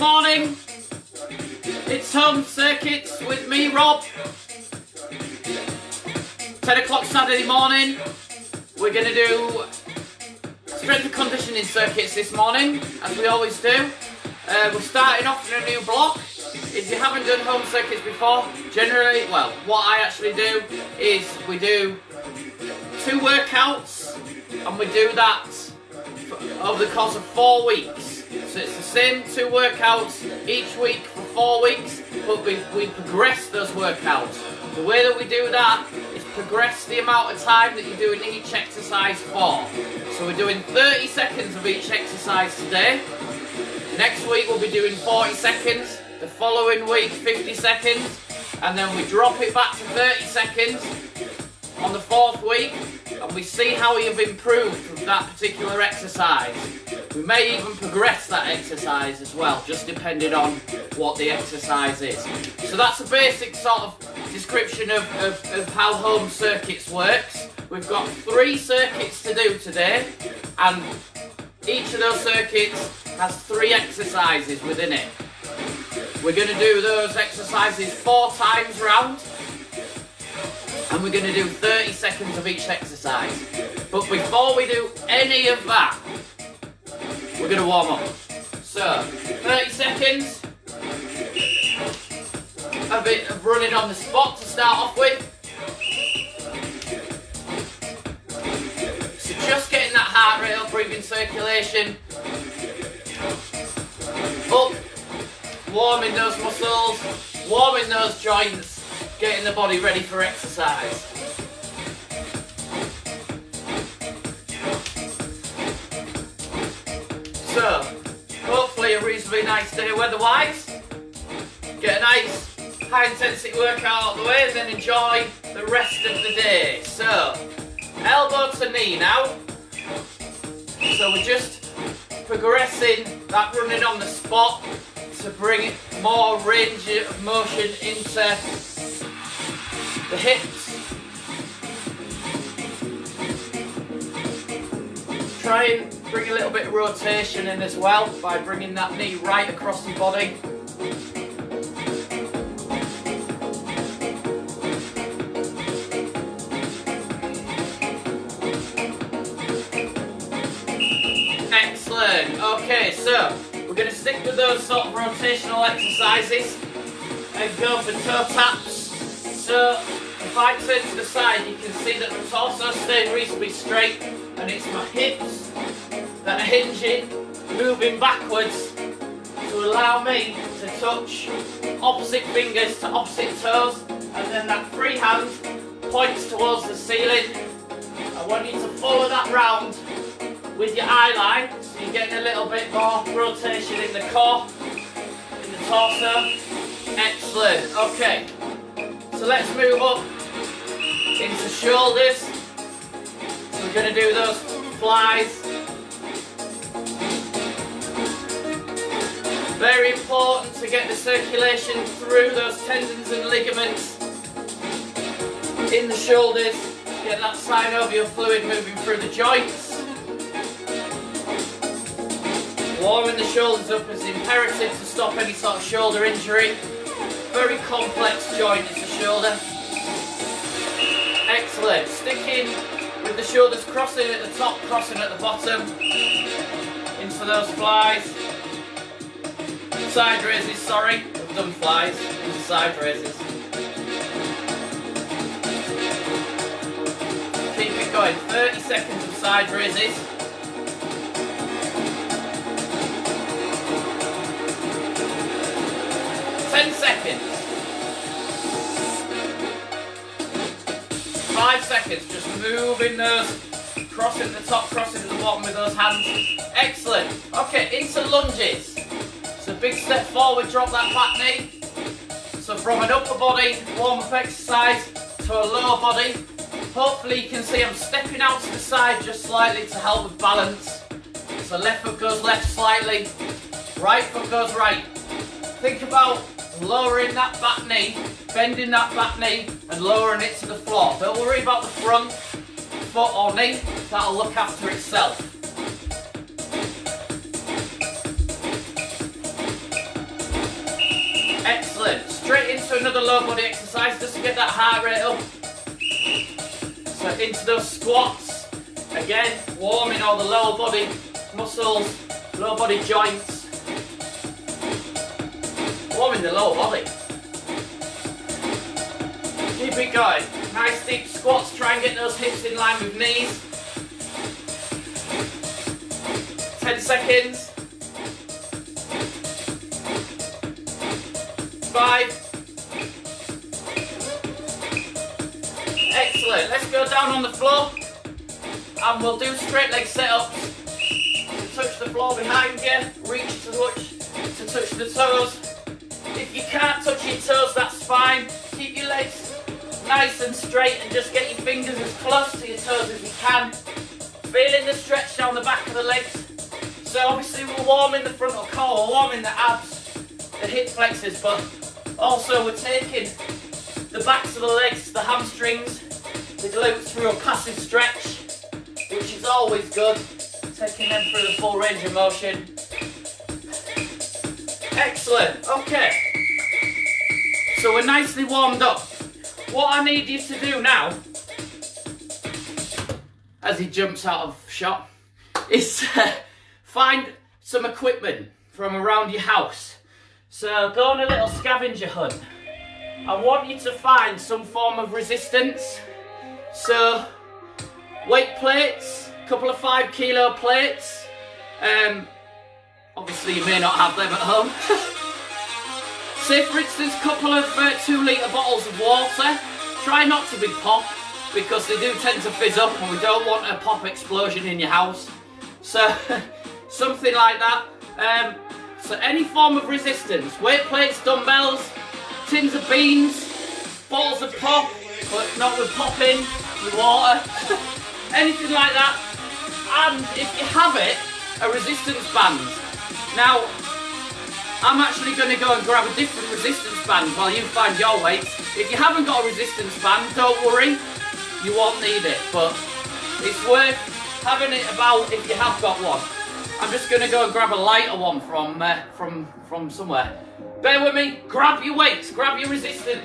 morning, it's Home Circuits with me, Rob. 10 o'clock Saturday morning, we're going to do strength and conditioning circuits this morning, as we always do. We're starting off in a new block. If you haven't done home circuits before, generally, well, what I actually do is we do 2 workouts, and we do that over the course of 4 weeks. So it's the same 2 workouts each week for 4 weeks, but we progress those workouts. The way that we do that is progress the amount of time that you're doing each exercise for. So we're doing 30 seconds of each exercise today. Next week we'll be doing 40 seconds. The following week 50 seconds. And then we drop it back to 30 seconds on the 4th week. And we see how you've improved from that particular exercise. We may even progress that exercise as well, just depending on what the exercise is. So that's a basic sort of description of how home circuits works. We've got 3 circuits to do today, and each of those circuits has 3 exercises within it. We're going to do those exercises 4 times round, and we're going to do 30 seconds of each exercise. But before we do any of that, we're going to warm up. So, 30 seconds a bit of running on the spot to start off with. So just getting that heart rate up, breathing circulation up, warming those muscles, warming those joints, getting the body ready for exercise. So, hopefully a reasonably nice day weather-wise. Get a nice high-intensity workout out of the way and then enjoy the rest of the day. So, elbow to knee now. So we're just progressing that running on the spot to bring more range of motion into the hips. Try and bring a little bit of rotation in as well by bringing that knee right across the body. Excellent. Okay, so we're going to stick with those sort of rotational exercises and go for toe taps. So if I turn to the side, you can see that the torso staying reasonably straight, and it's my hips that are hinging, moving backwards to allow me to touch opposite fingers to opposite toes, and then that free hand points towards the ceiling. I want you to follow that round with your eye line, so you're getting a little bit more rotation in the core, in the torso. Excellent. Okay, so let's move up into shoulders. So we're going to do those flies. Very important to get the circulation through those tendons and ligaments in the shoulders. Get that synovial fluid moving through the joints. Warming the shoulders up is imperative to stop any sort of shoulder injury. Very complex joint is the shoulder. Excellent. Sticking with the shoulders crossing at the top, crossing at the bottom. Into those flies. Side raises, sorry. We've done flies. Into side raises. Keep it going. 30 seconds of side raises. 10 seconds. 5 seconds. Just moving those, crossing the top, crossing the bottom with those hands. Excellent. Okay, into lunges. So big step forward, drop that back knee. So from an upper body warm-up exercise to a lower body. Hopefully you can see I'm stepping out to the side just slightly to help with balance. So left foot goes left slightly, right foot goes right. Think about lowering that back knee, bending that back knee and lowering it to the floor. Don't worry about the front foot or knee, that'll look after itself. low body exercise just to get that heart rate up. So into those squats, again, warming all the lower body muscles, lower body joints, warming the lower body. Keep it going. Nice deep squats, try and get those hips in line with knees. 10 seconds. 5. Excellent. Let's go down on the floor and we'll do straight leg setups. Touch the floor behind you, reach to touch the toes. If you can't touch your toes, that's fine. Keep your legs nice and straight and just get your fingers as close to your toes as you can. Feeling the stretch down the back of the legs. So obviously we're warming the frontal core, we're warming the abs, the hip flexors, but also we're taking the backs of the legs, the hamstrings, the glutes through a passive stretch, which is always good. Taking them through the full range of motion. Excellent, okay. So we're nicely warmed up. What I need you to do now, as he jumps out of shot, is find some equipment from around your house. So go on a little scavenger hunt. I want you to find some form of resistance. So weight plates, a couple of 5 kilo plates. Obviously you may not have them at home. Say for instance a couple of 2 litre bottles of water. Try not to be pop because they do tend to fizz up and we don't want a pop explosion in your house. So something like that. So any form of resistance, weight plates, dumbbells, tins of beans, bottles of pop, but not with pop in, with water, anything like that. And if you have it, a resistance band. Now, I'm actually going to go and grab a different resistance band while you find your weights. If you haven't got a resistance band, don't worry, you won't need it, but it's worth having it about if you have got one. I'm just going to go and grab a lighter one from somewhere. Bear with me, grab your weights, grab your resistance.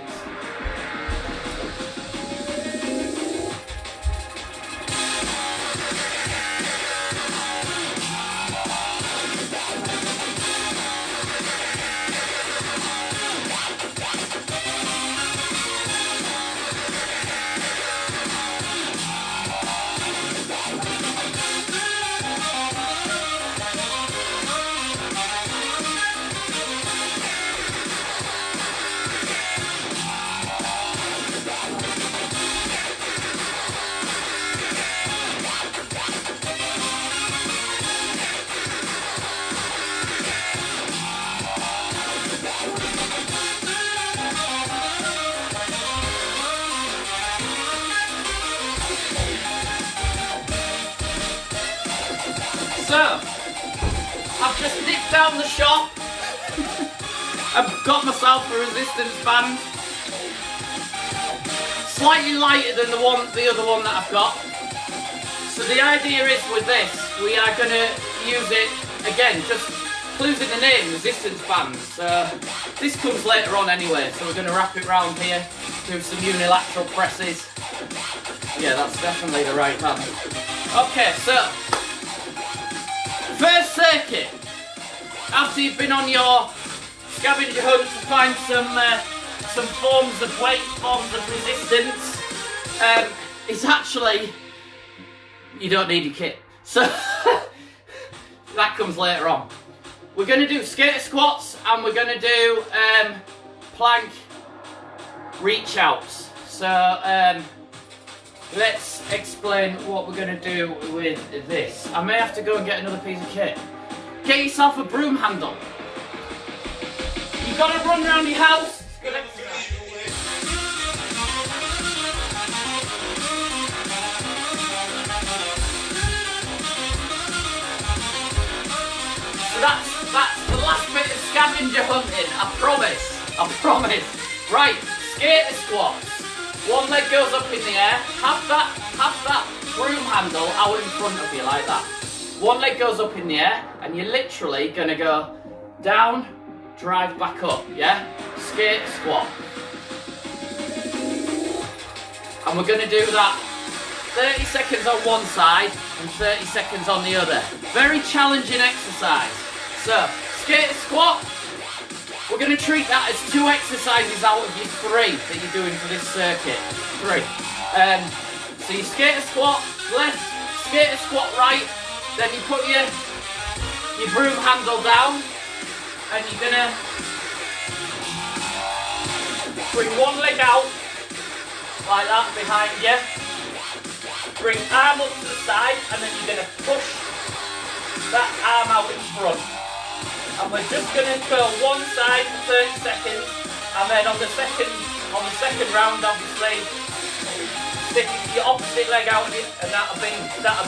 So, I've just nipped down the shop. I've got myself a resistance band. Slightly lighter than the other one that I've got. So the idea is with this, we are going to use it, again, just clues in the name, resistance bands. This comes later on anyway, so we're going to wrap it round here, do some unilateral presses. Yeah, that's definitely the right band. Okay, so first circuit, after you've been on your scavenger hunt to find some forms of weight, forms of resistance, it's actually, you don't need your kit. So that comes later on. We're going to do skater squats and we're going to do plank reach outs. So let's explain what we're going to do with this. I may have to go and get another piece of kit. Get yourself a broom handle. You've got to run around your house. It's good exercise. So that's the last bit of scavenger hunting. I promise. Right, skater squats. One leg goes up in the air. Have that broom handle out in front of you like that. One leg goes up in the air and you're literally going to go down, drive back up, yeah? Skate squat. And we're going to do that 30 seconds on one side and 30 seconds on the other. Very challenging exercise. So, skater squat, we're going to treat that as 2 exercises out of your 3 that you're doing for this circuit. 3. So you skater squat left, skater squat right, then you put your broom handle down and you're going to bring one leg out like that behind you. Bring arm up to the side and then you're going to push that arm out in front. And we're just going to go one side for 30 seconds and then on the second round obviously stick your opposite leg out and that'll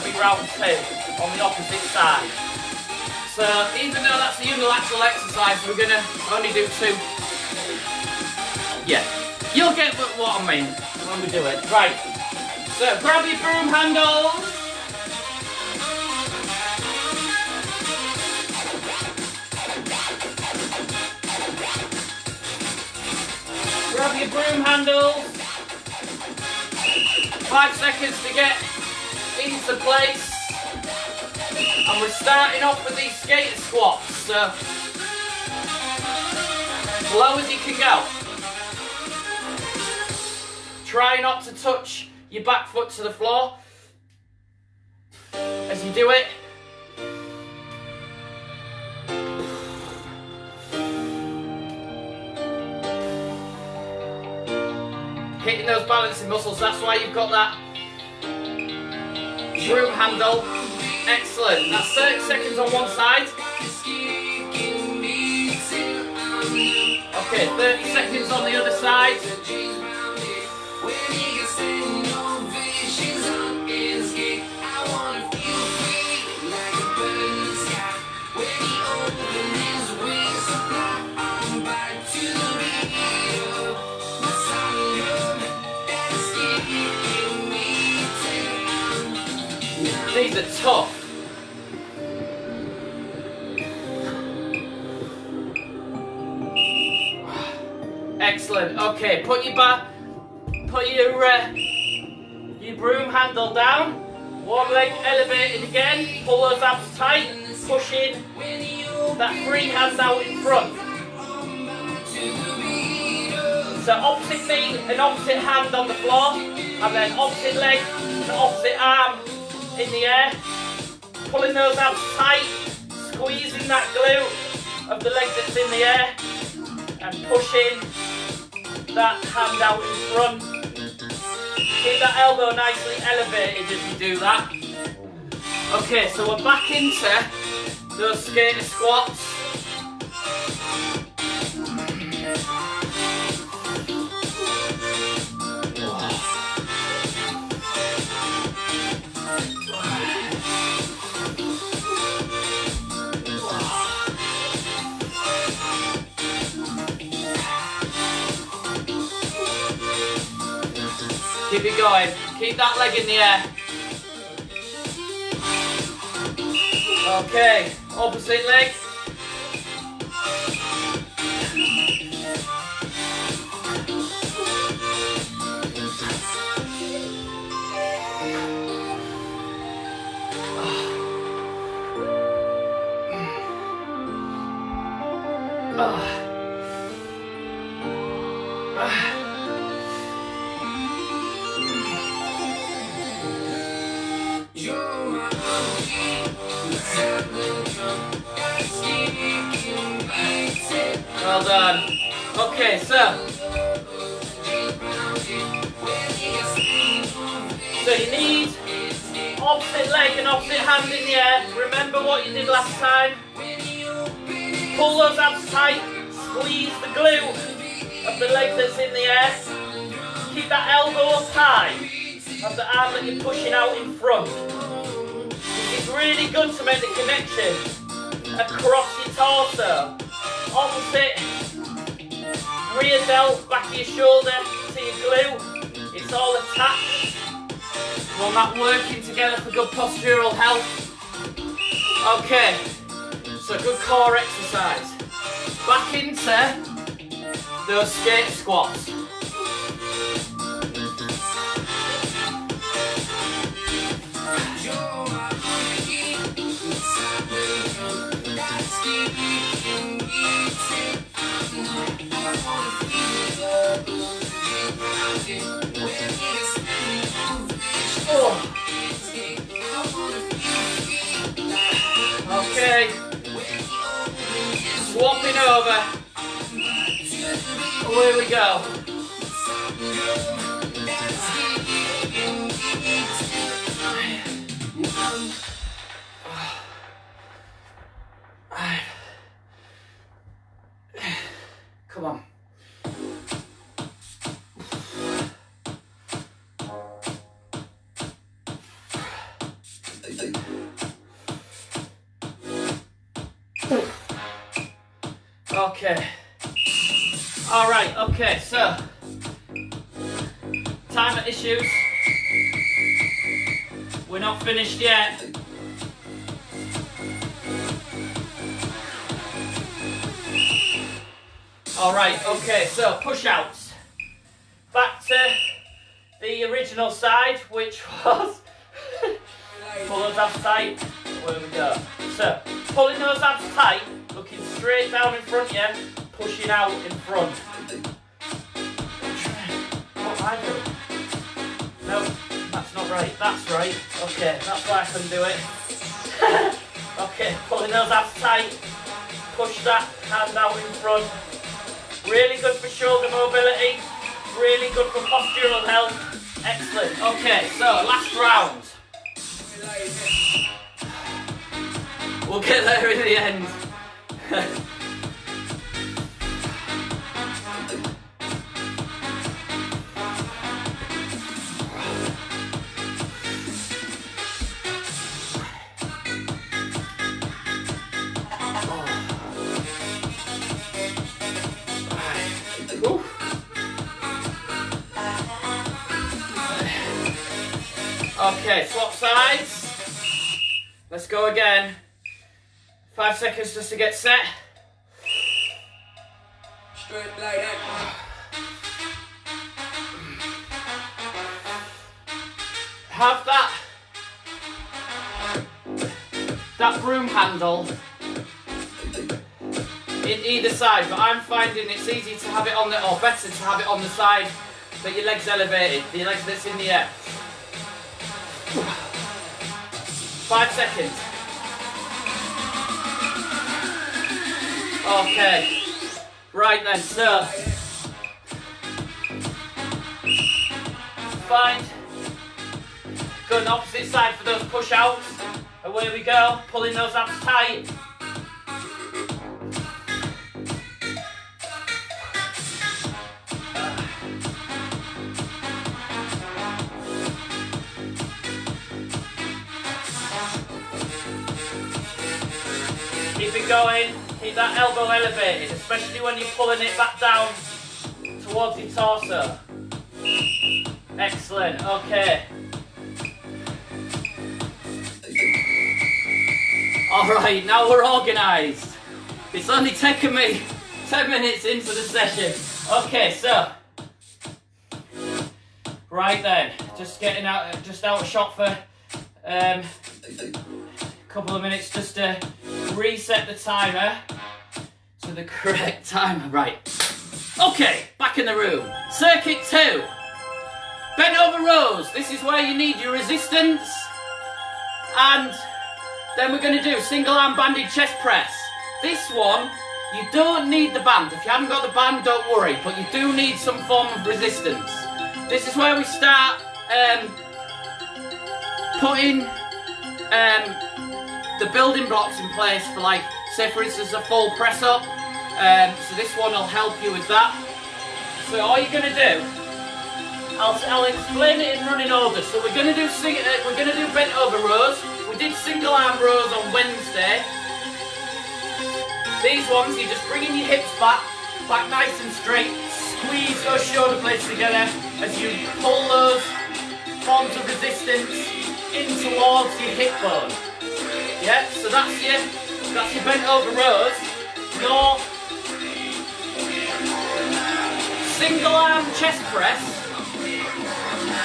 be round 2 on the opposite side. So even though that's a unilateral exercise, we're going to only do 2. Yeah, you'll get what I mean when we do it. Right, so grab your broom handles. Grab your broom handles. 5 seconds to get into place. And we're starting off with these skater squats. So, as low as you can go. Try not to touch your back foot to the floor as you do it. Hitting those balancing muscles, that's why you've got that broom handle. Excellent. That's 30 seconds on one side. Okay, 30 seconds on the other side. These are tough. Excellent. Okay, put your broom handle down. One leg elevated again. Pull those abs tight. Push in that free hand out in front. So opposite knee and opposite hand on the floor, and then opposite leg and opposite arm in the air, pulling those abs tight, squeezing that glute of the leg that's in the air, and pushing that hand out in front. Keep that elbow nicely elevated as you do that. Okay, so we're back into those skater squats. Keep it going. Keep that leg in the air. Okay, opposite leg. Well done. Okay, so you need opposite leg and opposite hand in the air. Remember what you did last time. Pull those abs tight, squeeze the glute of the leg that's in the air. Keep that elbow up high of the arm that you're pushing out in front. It's really good to make the connection across your torso. Opposite rear delt, back of your shoulder to your glute. It's all attached. We're not working together for good postural health. Okay, so good core exercise. Back into those skater squats. Oh. Okay. Swapping over. Away we go. Come on. Okay. All right. Okay. So, timer issues. We're not finished yet. All right. Okay. So push-outs. Back to the original side, which was pull those abs tight. Where we go. So pulling those abs tight. Looking straight down in front of you, pushing out in front. What am I doing? No, that's not right. That's right. Okay, that's why I couldn't do it. Okay, pulling those abs tight. Push that hand out in front. Really good for shoulder mobility. Really good for postural health. Excellent. Okay, so last round. We'll get there in the end. Okay, swap sides. Let's go again. 5 seconds just to get set. Straight like that. Have that broom handle in either side, but I'm finding it's easy to have it on the, or better to have it on the side that your legs elevated, your legs that's in the air. 5 seconds. Okay. Right then, so find go on the opposite side for those push-outs. Away we go, pulling those abs tight. Keep it going, keep that elbow elevated, especially when you're pulling it back down towards your torso. Excellent, okay. Alright, now we're organised. It's only taken me 10 minutes into the session. Okay, so. Right then, just getting out of shot for a couple of minutes just to reset the timer to the correct timer. Right. Okay, back in the room. Circuit 2. Bent over rows. This is where you need your resistance. And then we're going to do single arm banded chest press. This one, you don't need the band. If you haven't got the band, don't worry, but you do need some form of resistance. This is where we start putting the building blocks in place for, like, say for instance, a full press up. So this one will help you with that. So all you're going to do, I'll explain it in running order. So we're going to do bent over rows. We did single arm rows on Wednesday. These ones, you're just bringing your hips back nice and straight. Squeeze those shoulder blades together as you pull those forms of resistance in towards your hip bone. Yeah, so that's your bent over rows. Your single arm chest press,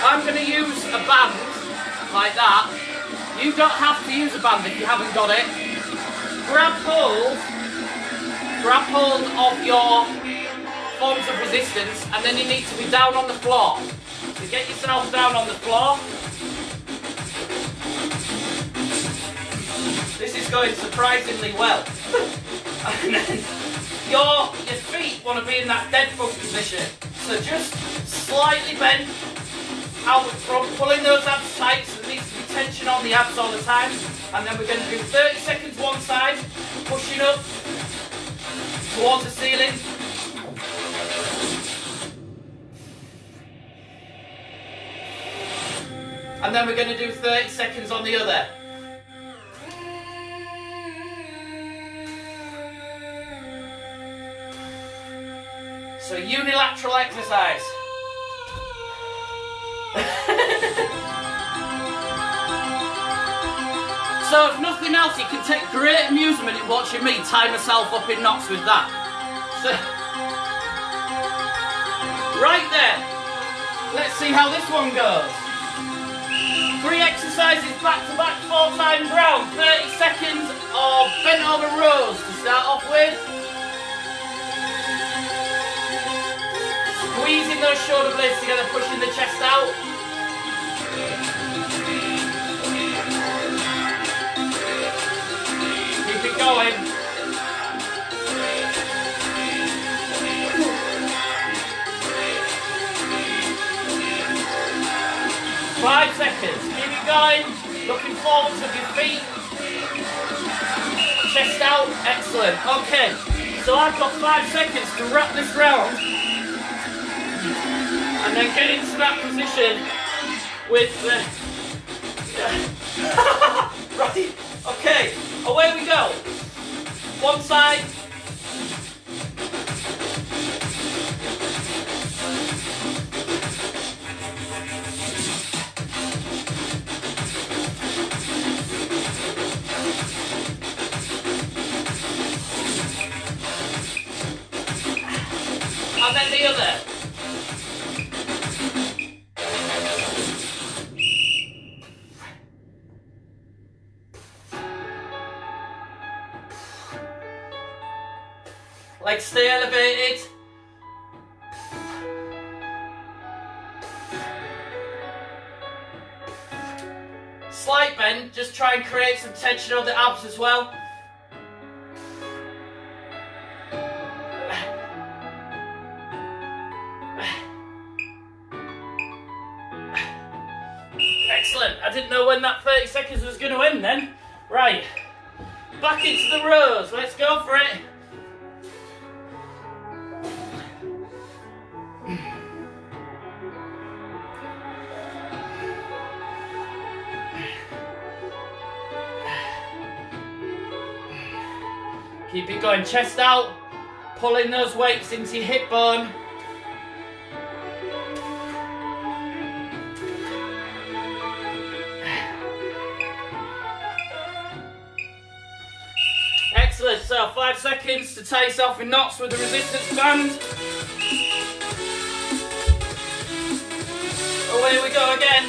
I'm going to use a band like that. You don't have to use a band if you haven't got it. Grab hold of your forms of resistance, and then you need to be down on the floor. So get yourself down on the floor. This is going surprisingly well. And then your feet want to be in that dead bug position. So just slightly bend out from pulling those abs tight, so there needs to be tension on the abs all the time. And then we're going to do 30 seconds one side, pushing up towards the ceiling. And then we're going to do 30 seconds on the other. So unilateral exercise. So if nothing else, you can take great amusement in watching me tie myself up in knots with that. So, right there. Let's see how this one goes. 3 exercises back to back, 4 times round. 30 seconds of bent over rows to start off with. Squeezing those shoulder blades together, pushing the chest out. Keep it going. 5 seconds. Keep it going. Looking forwards with your feet. Chest out. Excellent. Okay. So I've got 5 seconds to wrap this round. And then get into that position with the... Right. Okay. Away we go. One side. And then the other. Legs stay elevated. Slight bend, just try and create some tension on the abs as well. Excellent. I didn't know when that 30 seconds was going to end then. Right. Back into the rows. Let's go for it. Keep it going, chest out, pulling those weights into your hip bone. Excellent, so 5 seconds to tie yourself in knots with the resistance band. Away we go again.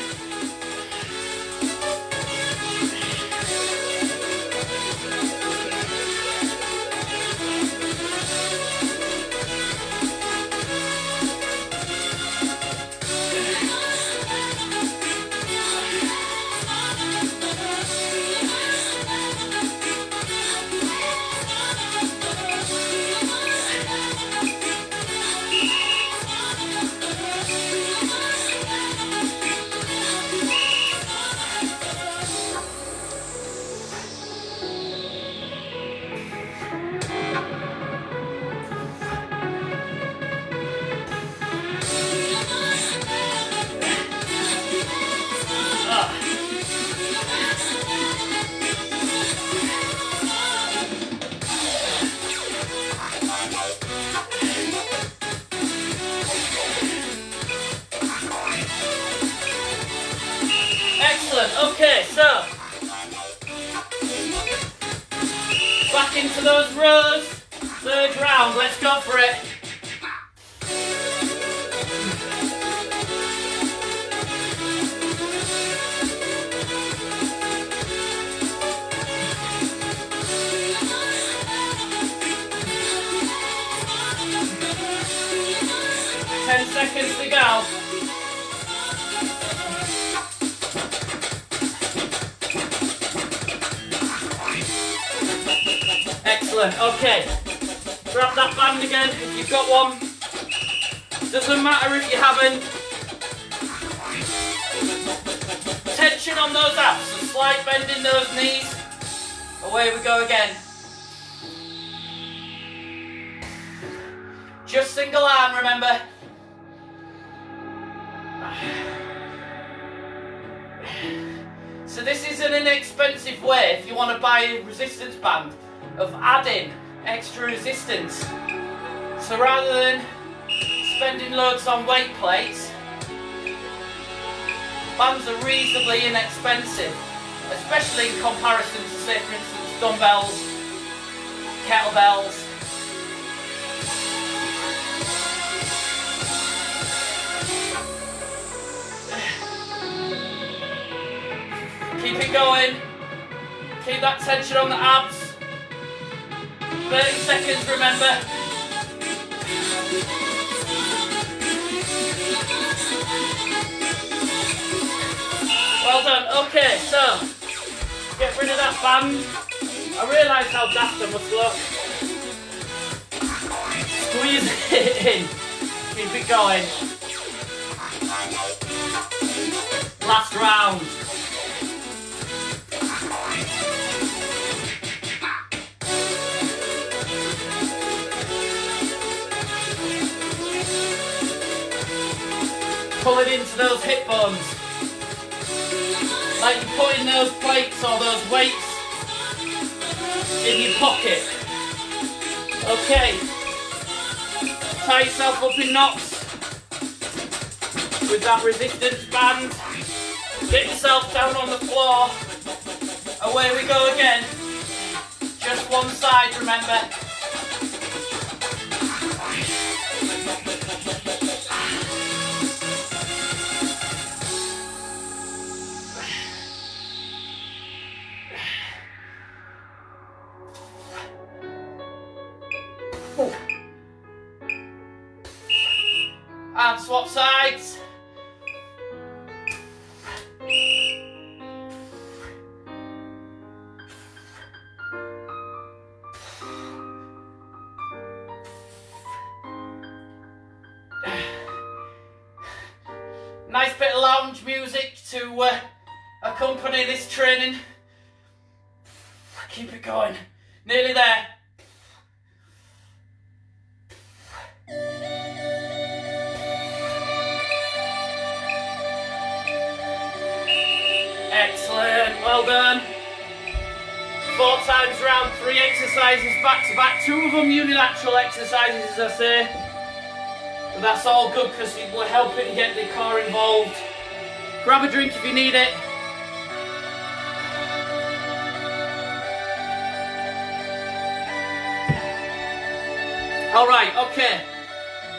Okay, so back into those rows. 3rd round, let's go for it. Ten seconds to go. Excellent, okay. Grab that band again if you've got one. Doesn't matter if you haven't. Tension on those abs, a slight bend in those knees. Away we go again. Just single arm, remember. So this is an inexpensive way, if you want to buy a resistance band, of adding extra resistance. So rather than spending loads on weight plates, bands are reasonably inexpensive, especially in comparison to, say, for instance, dumbbells, kettlebells. Keep it going. Keep that tension on the abs. 30 seconds, remember. Well done. Okay, so get rid of that band. I realise how daft I must look. Squeeze it in. Keep it going. Last round. Pull it into those hip bones. Like you're putting those plates or those weights in your pocket. Okay. Tie yourself up in knots with that resistance band. Get yourself down on the floor. Away we go again. Just one side, remember. And swap sides. Nice bit of lounge music to accompany this training. Keep it going. Nearly there. Excellent, well done. 4 times round, 3 exercises back to back, 2 of them unilateral exercises, as I say. But that's all good because we're helping get the core involved. Grab a drink if you need it. Alright, okay.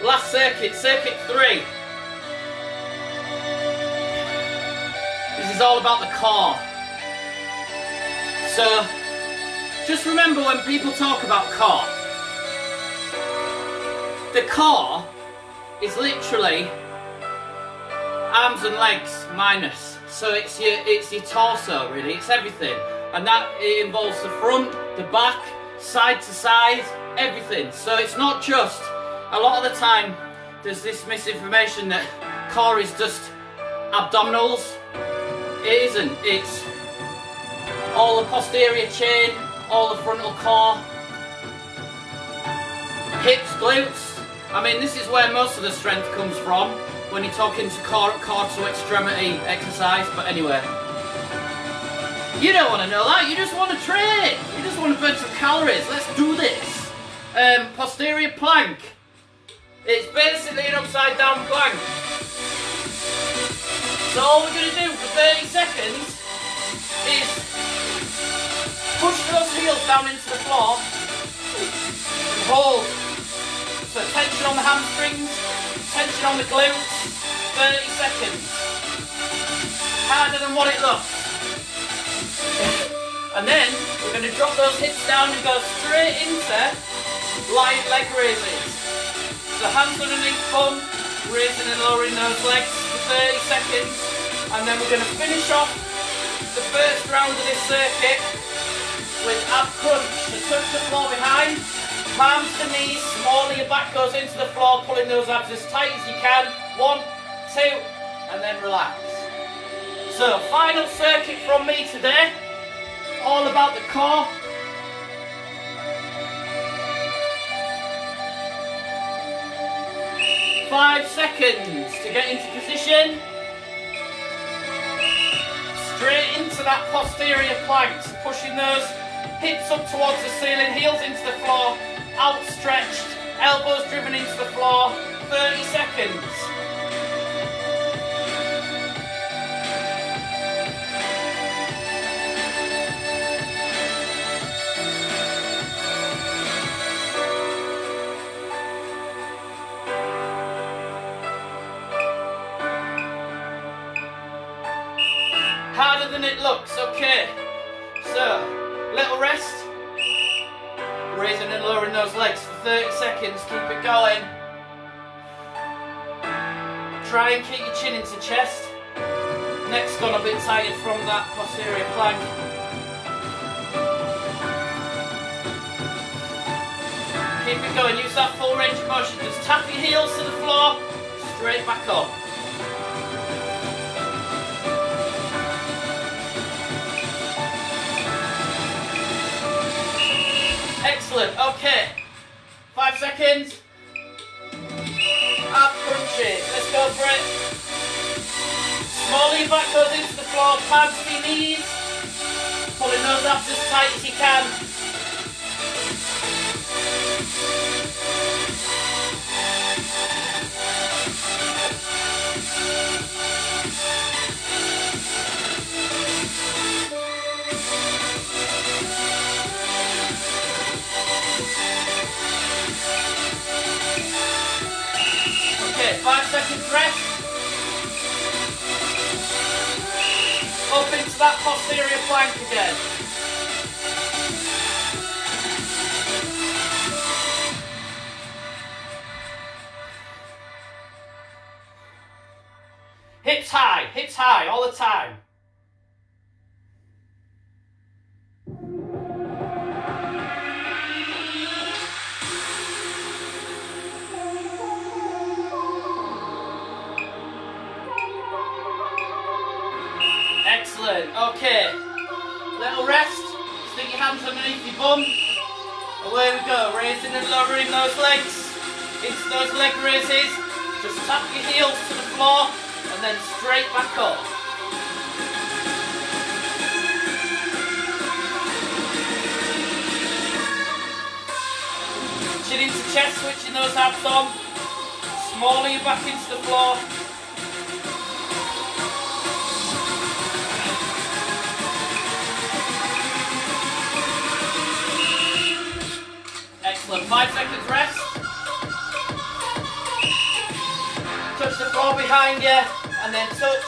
Last circuit, circuit 3. This is all about the core. So, just remember when people talk about core, the core is literally arms and legs minus. So it's your torso really, it's everything. And that it involves the front, the back, side to side, everything. So it's not just, a lot of the time there's this misinformation that core is just abdominals. It isn't, it's all the posterior chain, all the frontal core, hips, glutes. I mean, this is where most of the strength comes from when you're talking to core to extremity exercise, but anyway. You don't want to know that, you just want to train. You just want to burn some calories. Let's do this. Posterior plank. It's basically an upside down plank. So all we're going to do for 30 seconds is push those heels down into the floor and hold. So tension on the hamstrings, tension on the glutes, 30 seconds. Harder than what it looks. And then we're going to drop those hips down and go straight into light leg raises. So hands underneath bum, raising and lowering those legs for 30 seconds. And then we're going to finish off the first round of this circuit with ab crunch. So touch the floor behind, palms to knees, small your back goes into the floor, pulling those abs as tight as you can. 1, 2, and then relax. So, final circuit from me today, all about the core. Five seconds to get into position. Straight into that posterior plank, so pushing those hips up towards the ceiling, heels into the floor, outstretched, elbows driven into the floor. 30 seconds. Harder than it looks, okay. So, little rest. Raising and lowering those legs for 30 seconds, keep it going. Try and keep your chin into chest. Neck's gone a bit tired from that posterior plank. Keep it going, use that full range of motion. Just tap your heels to the floor, straight back up. Excellent, okay. 5 seconds. Ab crunches, let's go for it. Small your back goes into the floor, palms to your knees. Pulling those abs as tight as you can. Okay, 5 seconds rest. Up into that posterior plank again. Hips high, all the time. Excellent, okay. Little rest, stick your hands underneath your bum. Away we go, raising and lowering those legs into those leg raises. Just tap your heels to the floor and then straight back up. Chin into chest, switching those abs on. Smaller your back into the floor. Excellent, 5 seconds rest. Touch the floor behind you and then touch.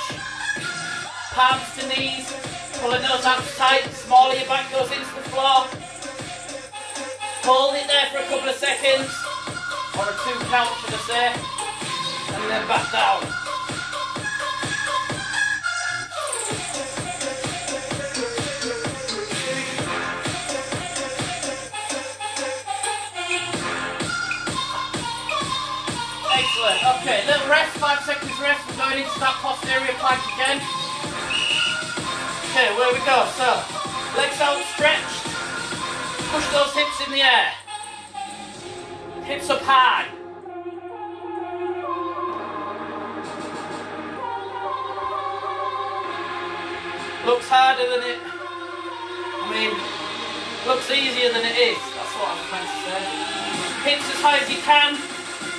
Palms to knees, pulling those abs tight, smaller your back goes into the floor. Hold it there for a couple of seconds, or a 2 count should I say, and then back down. Excellent, okay, little rest, 5 seconds rest, we're going into that posterior plank again. Okay, where we go, so, legs outstretched, push those hips in the air, hips up high. Looks harder than it, looks easier than it is, that's what I'm trying to say. Hips as high as you can.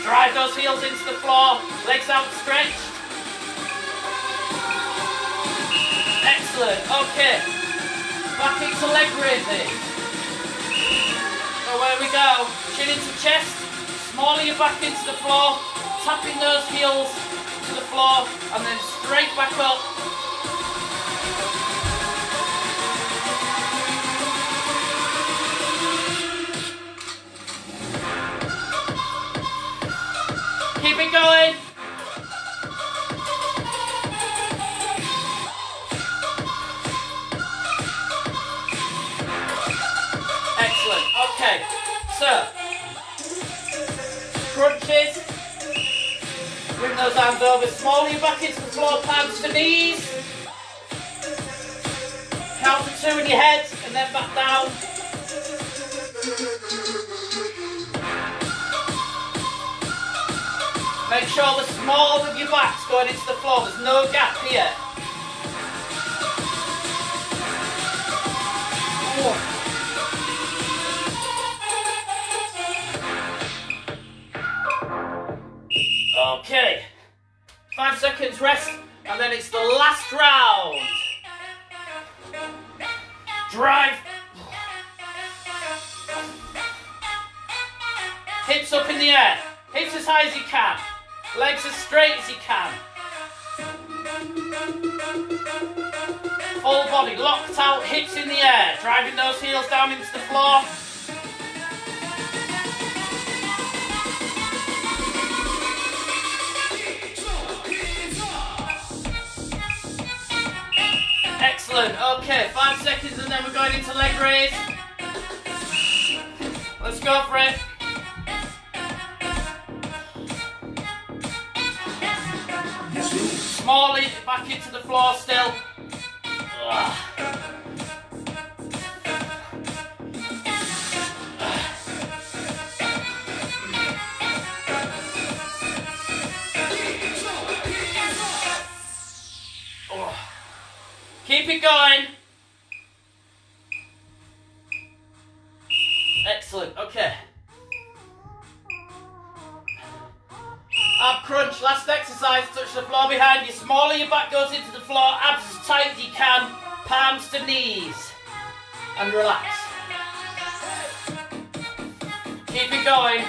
Drive those heels into the floor, legs outstretched. Excellent, okay. Back into leg raises. So where we go, chin into chest, smaller your back into the floor, tapping those heels to the floor, and then straight back up. Keep it going. so, crunches. Bring those arms over, small your back into the floor, palms to knees. Count to 2 in your head, and then back down. Make sure the small of your back's going into the floor, there's no gap here. Okay, 5 seconds rest, and then it's the last round. Drive. Hips up in the air, hips as high as you can, legs as straight as you can. Full body locked out, hips in the air, driving those heels down into the floor. Excellent, okay, 5 seconds and then we're going into leg raise. Let's go for it. Small it back into the floor still. Keep it going. Excellent, okay. Ab crunch, last exercise, touch the floor behind you. Smaller your back goes into the floor, abs as tight as you can, palms to knees. And relax. Keep it going.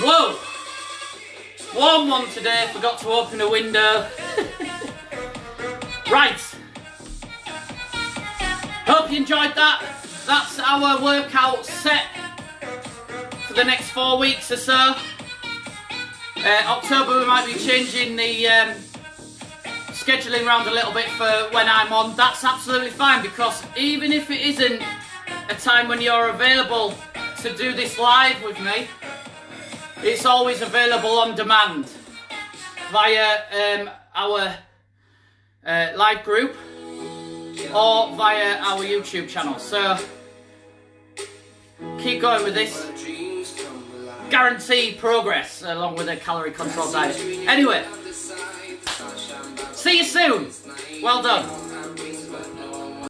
Whoa! Warm one today, forgot to open a window. Right. Hope you enjoyed that. That's our workout set for the next 4 weeks or so. October we might be changing the scheduling around a little bit for when I'm on. That's absolutely fine, because even if it isn't a time when you're available to do this live with me, it's always available on demand via our live group or via our YouTube channel. So keep going with this. Guaranteed progress along with a calorie control diet. Anyway, see you soon. Well done.